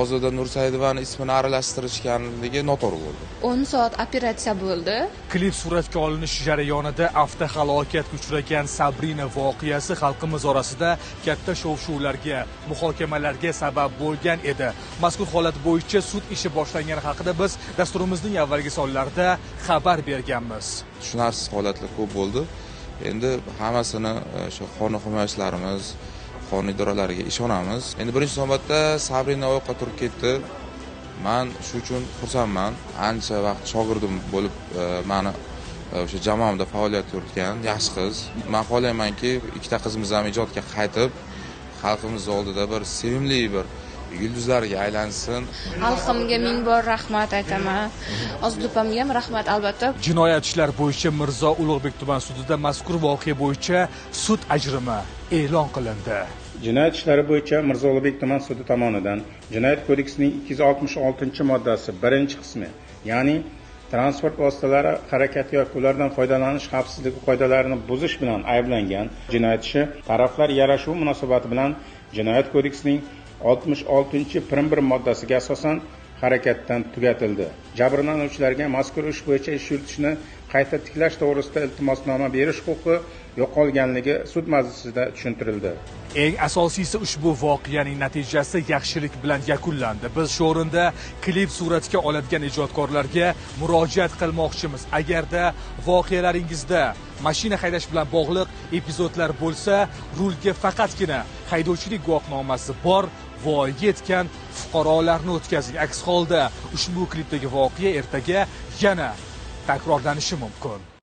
Ozoda Nursaidovani ismini aralashtirishganligi noto'g'ri bo'ldi. 10 soat operatsiya bo'ldi. Klip suratga olinish jarayonida avtohalokatga uchragan Sabrina voqeasi xalqimiz orasida katta shov-shuvlarga, muhokamalarga sabab bo'lgan edi. Mazkur holat bo'yicha sud ishi boshlangani haqida biz dasturimizning avvalgi sonlarida xabar berganmiz. Tushunarsiz holatlar ko'p bo'ldi. Endi hammasini shu qonun himoyachilarimiz, qonun idoralariga ishonamiz. Endi birinchi navbatda Sabrina oyoqqa turib ketdi. Men shu uchun xursandman. Ancha vaqt shogirdim bo'lib, meni o'sha jamoamda faoliyat yuritgan yaxshi qiz. Men xohlaymanki, ikkita qizimiz ham ijodga qaytib, xalqimiz oldida bir sevimli bir yulduzlarga aylansin. Xalqimga ming bor rahmat aytaman. Ozdupamga ham rahmat albatta. Jinoyat ishlari bo'yicha Mirzo Ulug'bek tuman sudida mazkur voqea bo'yicha sud ajrimi e'lon qilindi. Jinoyat ishlari bo'yicha Mirzo Ulug'bek tuman sudi tomonidan Jinoyat kodeksining 266-moddasi 1-qismi, ya'ni transport vositalari harakati yoki ulardan foydalanish xavfsizligi qoidalarini buzish bilan ayblangan jinoyat ishi taraflar yarashuv munosabati bilan Jinoyat kodeksining 66-1 moddasiga asosan harakatdan tugatildi. Jabrlanuvchilarga mazkur ish bo'yicha ish yuritishni qayta tiklash to'g'risida iltimosnoma berish huquqi yo'qolganligi sud majlisida tushuntirildi. Eng asosiysi ushbu voqeaning natijasi yaxshilik bilan yakunlandi. Biz shu o'rinda klip suratga oladigan ijodkorlarga murojaat qilmoqchimiz. Agarda voqealaringizda mashina haydash bilan bog'liq epizodlar bo'lsa, rulga faqatgina haydovchilik guvohnomasi bor voyaga yetgan fuqarolarni o'tkazing. Aks holda ushbu klipdagi voqea ertaga yana takrorlanishi mumkin.